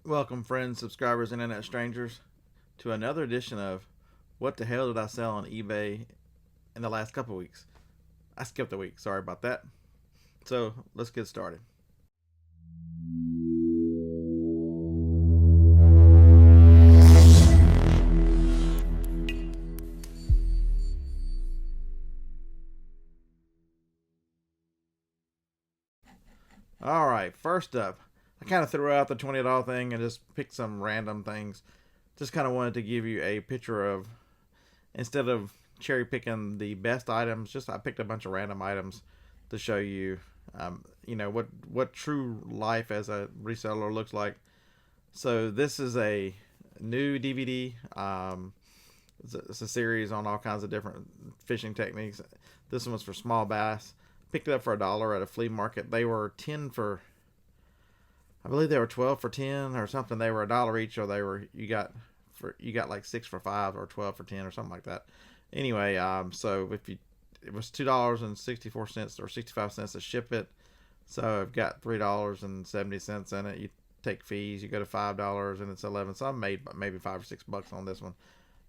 Welcome, friends, subscribers, internet strangers, to another edition of What the Hell Did I Sell on eBay in the Last Couple Weeks? I skipped a week, sorry about that. So let's get started. All right, first up, I kind of threw out the $20 thing and just picked some random things. Just kind of wanted to give you a picture of, instead of cherry picking the best items, just I picked a bunch of random items to show you, what true life as a reseller looks like. So this is a new DVD. It's a series on all kinds of different fishing techniques. This one was for small bass. Picked it up for $1 at a flea market. They were 10 for, I believe they were 12 for 10 or something. They were $1 each, or you got like 6 for 5 or 12 for 10 or something like that. Anyway, so if you it was $2.64 or 65 cents to ship it. So I've got $3.70 in it. You take fees, you go to $5 and it's 11. So I made maybe $5 or $6 on this one.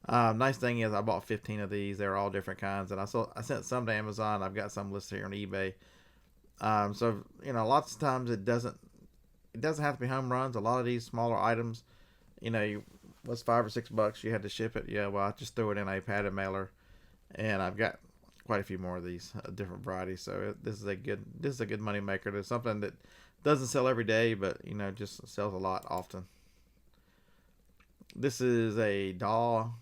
Nice thing is I bought 15 of these. They're all different kinds, and I sent some to Amazon. I've got some listed here on eBay. So lots of times it doesn't have to be home runs. A lot of these smaller items, was $5 or $6. You had to ship it. Yeah, well, I just threw it in a padded mailer, and I've got quite a few more of these different varieties. So this is a good money maker. There's something that doesn't sell every day, but just sells a lot often. This is a doll.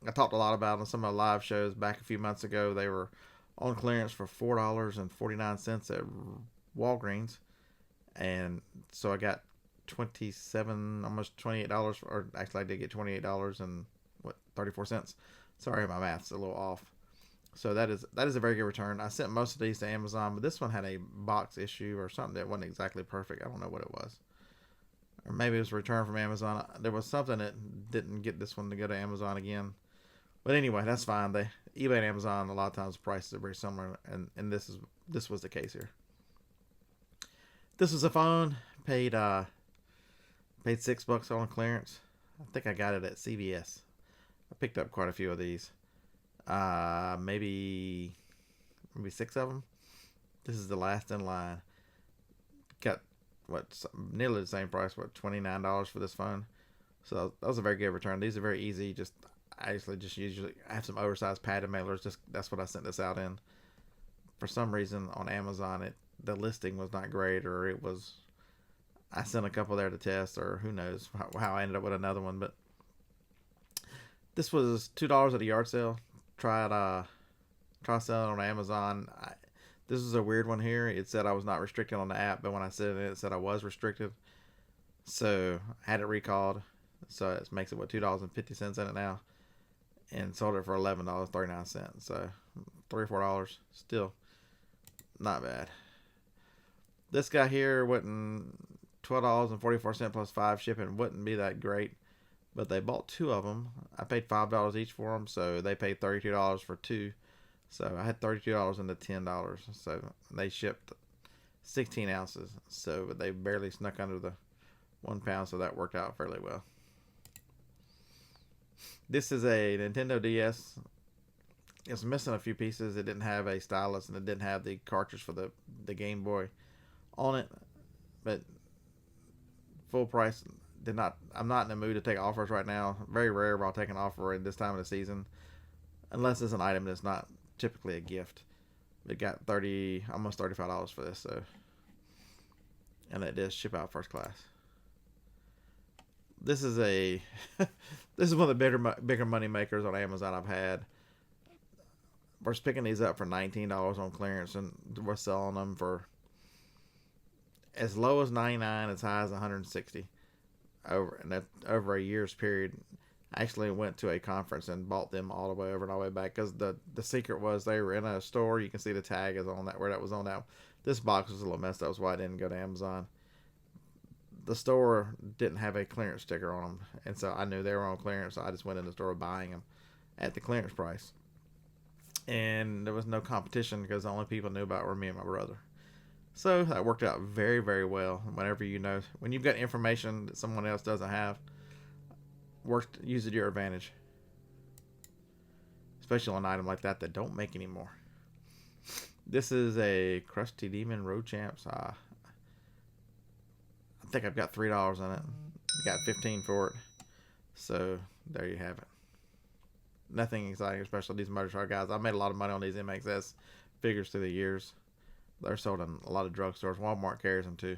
I talked a lot about on some of my live shows back a few months ago. They were on clearance for $4.49 at Walgreens, and so I got 27, almost $28, or actually I did get $28 and 34 cents. Sorry, my math's a little off. So that is a very good return. I sent most of these to Amazon, but this one had a box issue or something that wasn't exactly perfect. I don't know what it was, or maybe it was a return from Amazon. There was something that didn't get this one to go to Amazon again. But anyway, that's fine. eBay and Amazon, a lot of times the prices are very similar, and this was the case here. This was a phone. Paid $6 on clearance. I think I got it at CVS. I picked up quite a few of these. Maybe 6 of them. This is the last in line. Got nearly the same price. $29 for this phone. So that was a very good return. These are very easy. I usually have some oversized padded mailers. Just that's what I sent this out in. For some reason on Amazon, the listing was not great, or I sent a couple there to test, or who knows how I ended up with another one. But this was $2 at a yard sale. Try selling it on Amazon. This is a weird one here. It said I was not restricted on the app, but when I said it said I was restricted. So I had it recalled. So it makes it $2.50 in it now, and sold it for $11.39. So $3 or $4, still not bad. This guy here wouldn't $12.44 plus 5 shipping wouldn't be that great, but they bought 2 of them. I paid $5 each for them, so they paid $32 for 2. So I had $32 into $10. So they shipped 16 ounces. So they barely snuck under the 1 pound, so that worked out fairly well. This is a Nintendo DS. It's missing a few pieces. It didn't have a stylus, and it didn't have the cartridge for the Game Boy on it. But full price, I'm not in the mood to take offers right now. Very rare where I'll take an offer at this time of the season, unless it's an item that's not typically a gift. It got almost $35 for this, so, and that does ship out first class. This is this is one of the bigger money makers on Amazon I've had. We're picking these up for $19 on clearance, and we're selling them for as low as $99, as high as $160 over a year's period. I actually went to a conference and bought them all the way over and all the way back, because the secret was they were in a store. You can see the tag is on that, where that was on that. This box was a little messed up. That's why I didn't go to Amazon. The store didn't have a clearance sticker on them, and so I knew they were on clearance, so I just went in the store buying them at the clearance price. And there was no competition, because the only people knew about were me and my brother. So that worked out very, very well. Whenever when you've got information that someone else doesn't have, use it to your advantage. Especially on an item like that don't make anymore. This is a Crusty Demon Road Champs. I think I've got $3 on it. Got 15 for it. So there you have it. Nothing exciting, especially these Motorshop guys. I made a lot of money on these MXS figures through the years. They're sold in a lot of drugstores. Walmart carries them too.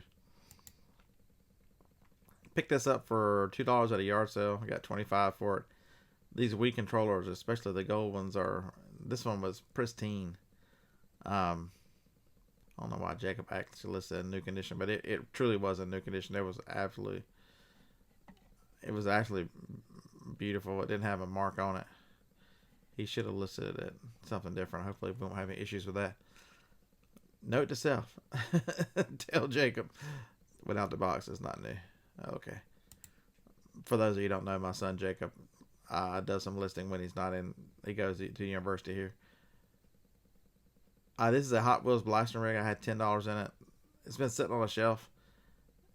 Picked this up for $2 at a yard sale. I got 25 for it. These Wii controllers, especially the gold ones, this one was pristine. I don't know why Jacob actually listed in new condition, but it truly was in new condition. It was actually beautiful. It didn't have a mark on it. He should have listed it something different. Hopefully we won't have any issues with that. Note to self. Tell Jacob without the box is not new. Okay. For those of you who don't know, my son Jacob does some listing when he's not in. He goes to university here. This is a Hot Wheels blasting rig. I had $10 in it. It's been sitting on a shelf,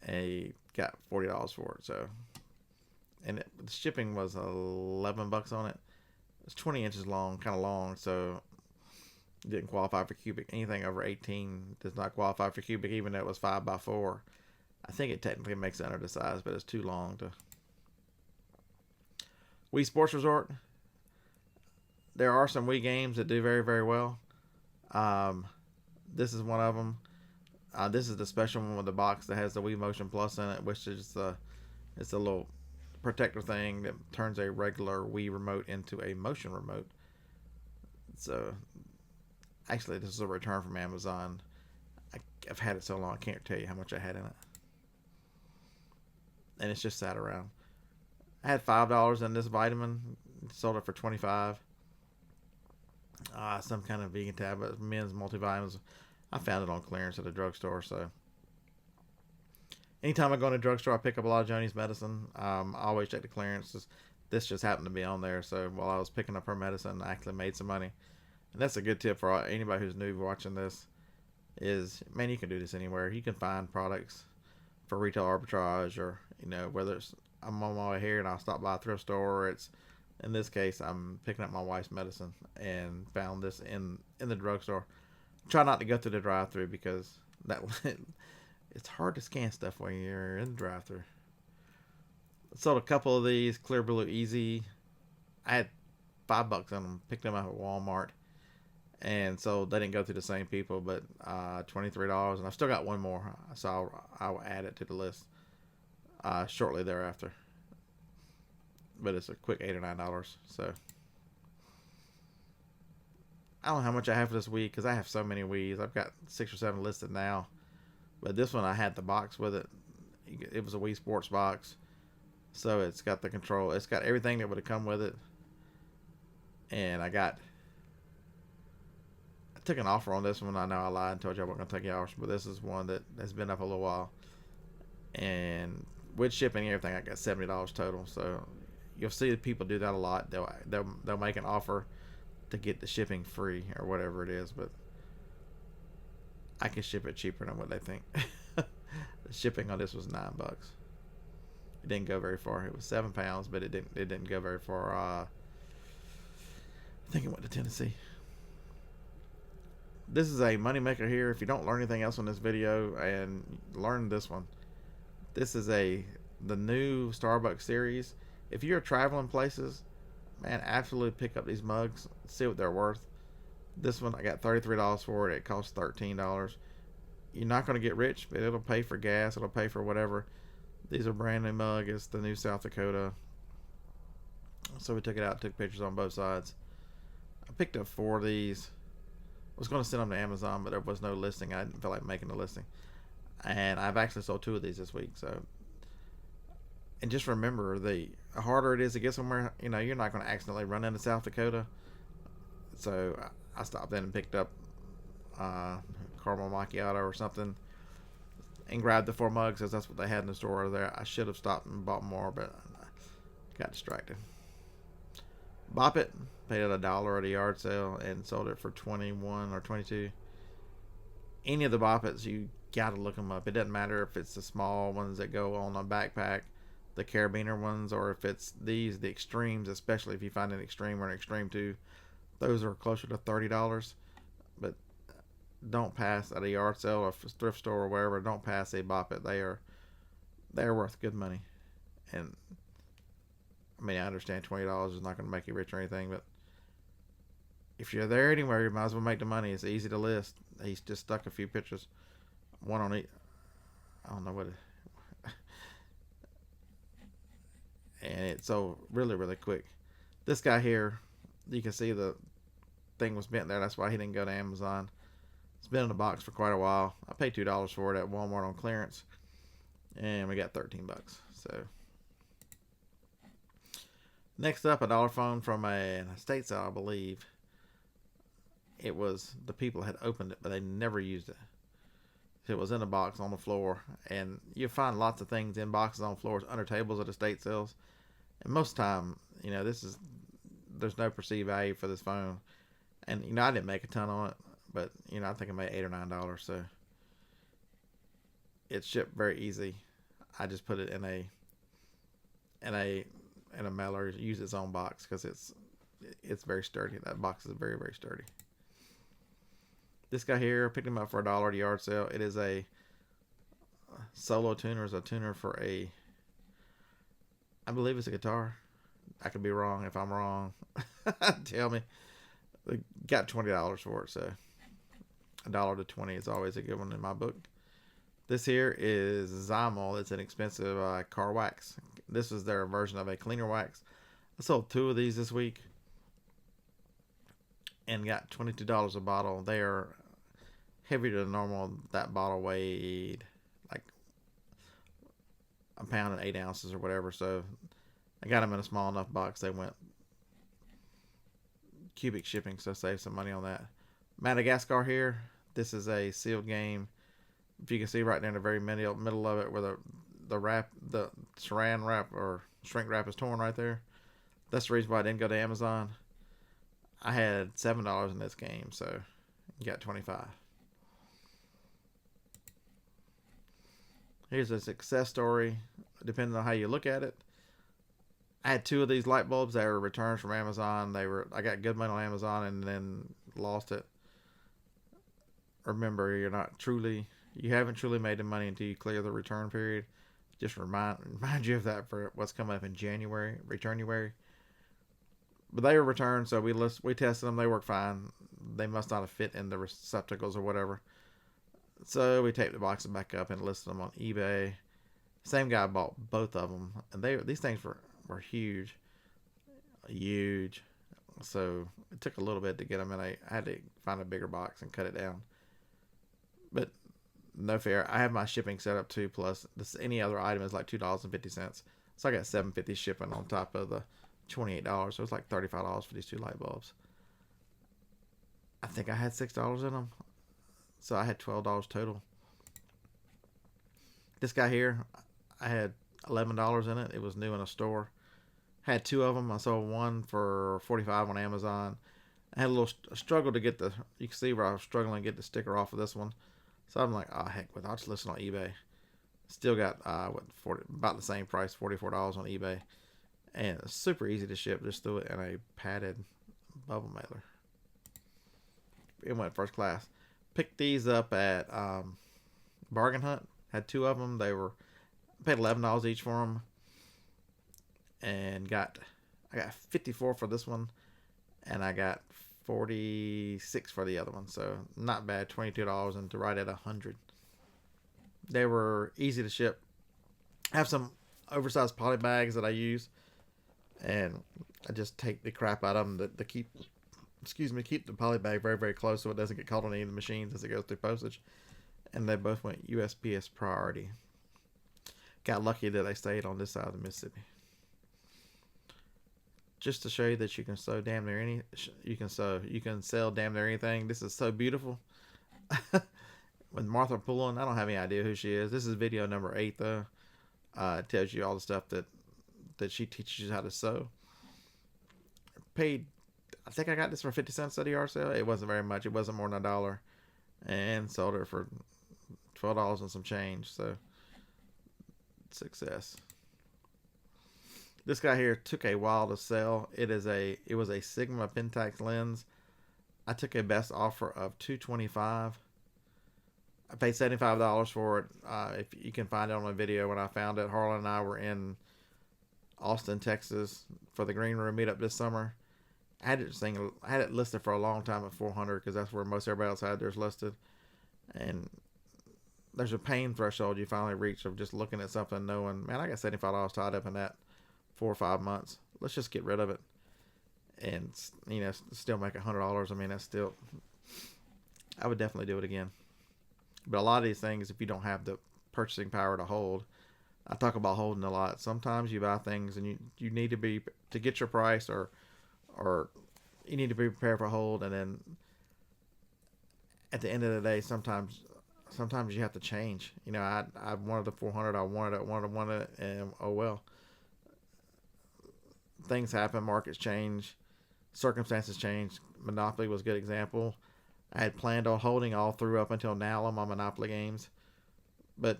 and he got $40 for it. So, and the shipping was $11 on it. It's 20 inches long, kind of long, so it didn't qualify for cubic. Anything over 18 does not qualify for cubic, even though it was 5x4. I think it technically makes it under the size, but it's too long to. Wii Sports Resort. There are some Wii games that do very, very well. This is one of them. This is the special one with the box that has the Wii Motion Plus in it, which is it's a little protector thing that turns a regular Wii remote into a motion remote. So, actually, this is a return from Amazon. I've had it so long, I can't tell you how much I had in it. And it's just sat around. I had $5 in this vitamin. Sold it for $25. Some kind of vegan tablet, men's multivitamins. I found it on clearance at a drugstore. So, anytime I go in a drugstore, I pick up a lot of Joni's medicine. I always check the clearance. This just happened to be on there. So while I was picking up her medicine, I actually made some money. And that's a good tip for anybody who's new watching this. Is, man, you can do this anywhere. You can find products for retail arbitrage, or whether it's I'm on my way here and I'll stop by a thrift store, or it's, in this case, I'm picking up my wife's medicine and found this in the drugstore. Try not to go through the drive-thru because it's hard to scan stuff when you're in the drive-thru. Sold a couple of these Clear Blue Easy. I had $5 on them. Picked them up at Walmart, and so they didn't go through the same people, but $23, and I've still got one more, so I'll add it to the list shortly thereafter. But it's a quick $8 or $9. So I don't know how much I have for this Wii because I have so many Wiis. I've got 6 or 7 listed now, but this one I had the box with it. It was a Wii Sports box, so it's got the control. It's got everything that would have come with it, and I took an offer on this one. I know I lied and told you I wasn't going to take the offer, but this is one that has been up a little while, and with shipping and everything, I got $70 total. So you'll see people do that a lot. They'll make an offer to get the shipping free or whatever it is, but I can ship it cheaper than what they think. The shipping on this was $9. It didn't go very far. It was 7 pounds, but it didn't go very far. I think it went to Tennessee. This is a moneymaker here. If you don't learn anything else on this video, and learn this one. This is the new Starbucks series. If you're traveling places, man, absolutely pick up these mugs. See what they're worth. This one, I got $33 for it. It costs $13. You're not going to get rich, but it'll pay for gas. It'll pay for whatever. These are brand new mug. It's the new South Dakota. So we took it out, took pictures on both sides. I picked up 4 of these. I was going to send them to Amazon, but there was no listing. I didn't feel like making a listing. And I've actually sold 2 of these this week. So, and just remember, the harder it is to get somewhere, you're not going to accidentally run into South Dakota. So I stopped in and picked up caramel macchiato or something, and grabbed the 4 mugs because that's what they had in the store over there. I should have stopped and bought more, but I got distracted. Bop It, paid at $1 at a yard sale and sold it for 21 or 22. any of the boppets, you gotta look them up. It doesn't matter if it's the small ones that go on a backpack, the carabiner ones, or if it's the extremes. Especially if you find an extreme or an extreme 2, those are closer to $30. But don't pass at a yard sale or a thrift store or wherever. Don't pass a boppet. They're worth good money. And I mean, I understand $20 is not going to make you rich or anything, but if you're there anywhere, you might as well make the money. It's easy to list. He's just stuck a few pictures, one on each. I don't know what. And it's so really, really quick. This guy here, you can see the thing was bent there. That's why he didn't go to Amazon. It's been in the box for quite a while. I paid $2 for it at Walmart on clearance, and we got $13. So next up, a dollar phone from an estate sale, I believe. It was the people had opened it, but they never used it. It was in a box on the floor, and you find lots of things in boxes on floors under tables at estate sales. And most of the time, there's no perceived value for this phone. And I didn't make a ton on it, but I think I made $8 or $9. So it shipped very easy. I just put it in a mailer, use its own box because it's very sturdy. That box is very, very sturdy. This guy here, picked him up for $1 at a yard sale. It is a solo tuner. It's a tuner for I believe it's a guitar. I could be wrong. If I'm wrong, tell me. We got $20 for it, so $1 to $20 is always a good one in my book. This here is Zymol. It's an expensive car wax. This is their version of a cleaner wax. I sold 2 of these this week and got $22 a bottle. They are heavier than normal. That bottle weighed like a pound and 8 ounces or whatever. So I got them in a small enough box. They went cubic shipping, so save some money on that. Madagascar here. This is a sealed game. If you can see right there in the very middle of it, where the saran wrap or shrink wrap is torn right there. That's the reason why I didn't go to Amazon. I had $7 in this game, so you got $25. Here's a success story, depending on how you look at it. I had 2 of these light bulbs that were returned from Amazon. I got good money on Amazon and then lost it. Remember, you haven't truly made the money until you clear the return period. Just remind you of that for what's coming up in January, Returnuary. But they were returned, so we tested them. They work fine. They must not have fit in the receptacles or whatever. So we taped the boxes back up and listed them on eBay. Same guy bought both of them, and these things were huge. So it took a little bit to get them, and I had to find a bigger box and cut it down. But no fair. I have my shipping set up too. Plus, any other item is like $2.50. So I got $7.50 shipping on top of the $28. So it's like $35 for these 2 light bulbs. I think I had $6 in them, so I had $12 total. This guy here, I had $11 in it. It was new in a store. Had 2 of them. I sold one for $45 on Amazon. I had a little struggle to get you can see where I was struggling to get the sticker off of this one. So I'm like, heck with it. I'll just list it on eBay. Still got about the same price, $44 on eBay. And it's super easy to ship. Just threw it in a padded bubble mailer. It went first class. Picked these up at Bargain Hunt. Had 2 of them. I paid $11 each for them. And I got 54 for this one. And I got 46 for the other one. So not bad. $22 and to right at 100. They were easy to ship. I have some oversized poly bags that I use. And I just take the crap out of them to keep the poly bag very, very close so it doesn't get caught on any of the machines as it goes through postage. And they both went USPS priority. Got lucky that they stayed on this side of the Mississippi. Just to show you that you can sell damn near you can sell damn near anything. This is so beautiful. With Martha Pullen, I don't have any idea who she is. This is video number 8 though. It tells you all the stuff that she teaches you how to sew. I think I got this for 50 cents at the yard sale. It wasn't very much. It wasn't more than $1. and sold it for $12 and some change. So success. This guy here took a while to sell. It was a Sigma Pentax lens. I took a best offer of $225. I paid $75 for it. If you can find it on my video when I found it, Harlan and I were in Austin, Texas, for the Green Room meetup this summer. I had it listed for a long time at 400 because that's where most everybody else had theirs listed. And there's a pain threshold you finally reach of just looking at something, knowing, man, I got $75 tied up in that 4 or 5 months. Let's just get rid of it, and still make $100. I mean, that's still. I would definitely do it again. But a lot of these things, if you don't have the purchasing power to hold, I talk about holding a lot. Sometimes you buy things and you need to get your price, or you need to be prepared for hold, and then at the end of the day, sometimes you have to change. I wanted the 400, I wanted it, and oh well. Things happen, markets change, circumstances change. Monopoly was a good example. I had planned on holding all through up until now on my Monopoly games, but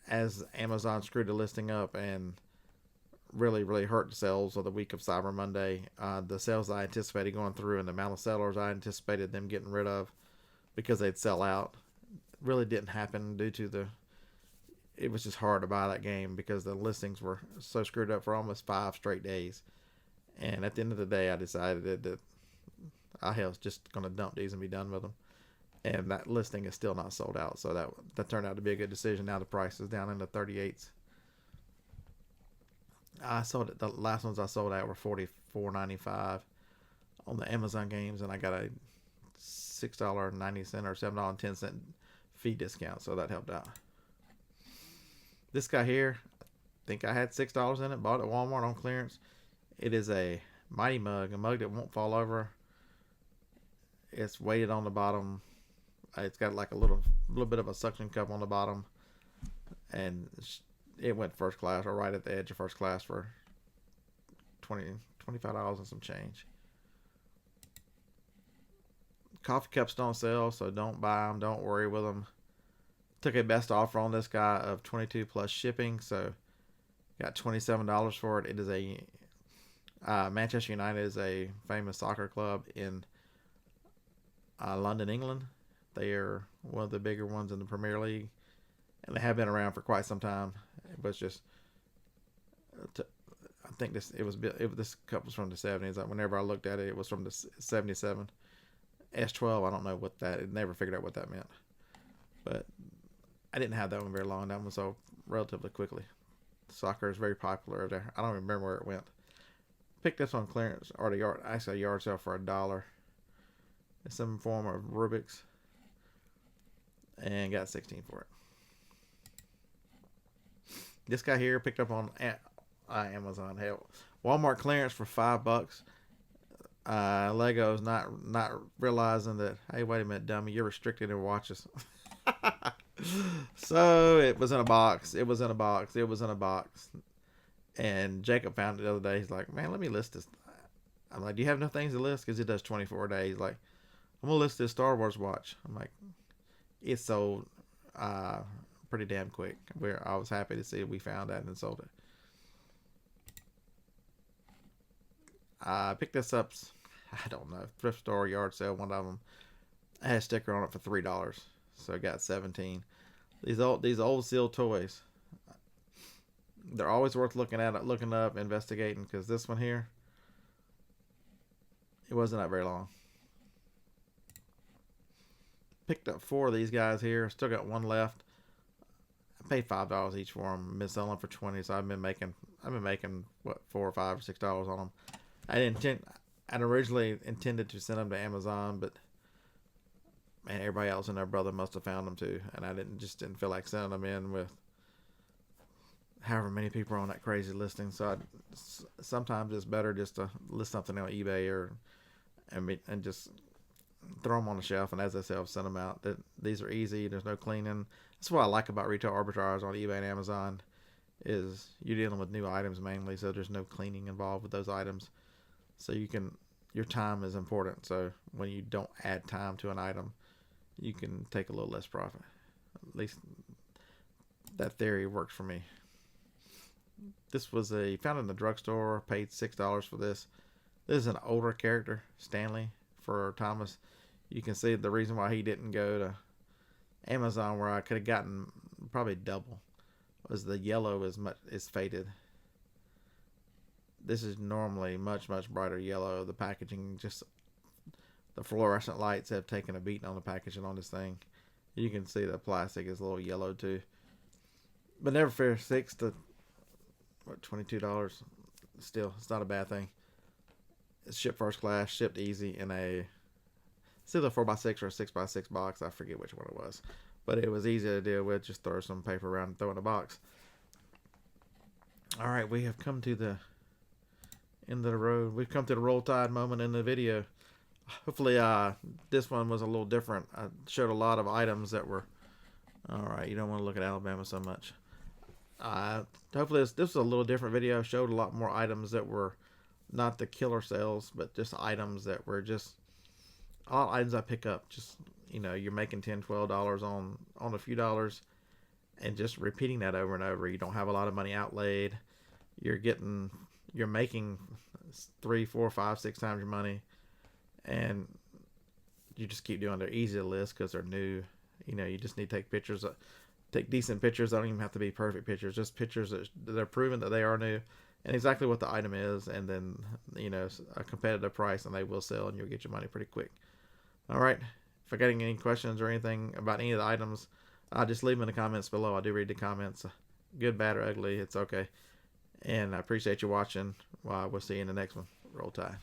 as Amazon screwed the listing up and really, really hurt the sales of the week of Cyber Monday, the sales I anticipated going through and the amount of sellers I anticipated them getting rid of because they'd sell out really didn't happen due to it was just hard to buy that game because the listings were so screwed up for almost 5 straight days. And at the end of the day, I decided that I was just going to dump these and be done with them. And that listing is still not sold out. So that turned out to be a good decision. Now the price is down in the 38s. I sold it. The last ones I sold out were $44.95 on the Amazon games, and I got a $6.90 or $7.10 fee discount, so that helped out. This guy here, I think I had $6 in it. Bought it at Walmart on clearance. It is a Mighty Mug, a mug that won't fall over. It's weighted on the bottom. It's got like a little bit of a suction cup on the bottom, and it went first class, or right at the edge of first class, for $25 and some change. Coffee cups don't sell, so don't buy them. Don't worry with them. Took a best offer on this guy of $22 plus shipping, so got $27 for it. It is a Manchester United is a famous soccer club in London, England. They are one of the bigger ones in the Premier League, and they have been around for quite some time. It was just, I think this cup was from the 70s. Like whenever I looked at it, it was from the 77. S12, I don't know what that. I never figured out what that meant, but I didn't have that one very long. That one sold relatively quickly. Soccer is very popular there. I don't remember where it went. Picked this on clearance or a yard sale for $1. It's some form of Rubik's, and got 16 for it. This guy here picked up on Amazon. Hell, Walmart clearance for $5. Lego's not realizing that, hey, wait a minute, dummy, you're restricted in watches. So it was in a box. And Jacob found it the other day. He's like, man, let me list this. I'm like, do you have enough things to list? Because it does 24 days. Like, I'm going to list this Star Wars watch. I'm like, it sold pretty damn quick. I was happy to see we found that and sold it. I picked this up, I don't know, thrift store, yard sale, one of them. I had a sticker on it for $3, so I got 17. These old sealed toys, they're always worth looking up, investigating, because this one here, it wasn't that very long. Picked up 4 of these guys here. Still got one left. I paid $5 each for them. Been selling for $20, so I've been making what, $4 or $5 or $6 on them. I'd originally intended to send them to Amazon, but man, everybody else and their brother must have found them too, and I didn't feel like sending them in with however many people are on that crazy listing. So sometimes it's better just to list something on eBay and just throw them on the shelf, and as I said, I'll send them out. These are easy. There's no cleaning. That's what I like about retail arbitrage on eBay and Amazon, is you're dealing with new items mainly, so there's no cleaning involved with those items. So your time is important. So when you don't add time to an item, you can take a little less profit. At least that theory works for me. This was found in the drugstore. Paid $6 for this. This is an older character, Stanley, for Thomas. You can see the reason why he didn't go to Amazon, where I could have gotten probably double, was the yellow is faded. This is normally much brighter yellow. The packaging, just the fluorescent lights have taken a beating on the packaging on this thing. You can see the plastic is a little yellow too. But never fear, $22. Still, it's not a bad thing. It's shipped first class, shipped easy in it's either a 4x6 or a 6x6 box. I forget which one it was. But it was easy to deal with. Just throw some paper around and throw it in a box. Alright, we have come to the end of the road. We've come to the Roll Tide moment in the video. Hopefully this one was a little different. I showed a lot of items that were... Alright, you don't want to look at Alabama so much. Hopefully this was a little different video. I showed a lot more items that were not the killer sales, but just items that were just all items I pick up. Just, you're making $10, $12 on a few dollars, and just repeating that over and over. You don't have a lot of money outlaid. You're making 3, 4, 5, 6 times your money, and you just keep doing. They're easy to list because they're new. You just need to take pictures. Take decent pictures. They don't even have to be perfect pictures. Just pictures that they're proven that they are new and exactly what the item is, and then a competitive price, and they will sell, and you'll get your money pretty quick. All right. If I got any questions or anything about any of the items, just leave them in the comments below. I do read the comments. Good, bad, or ugly, it's okay. And I appreciate you watching. We'll see you in the next one. Roll Tide.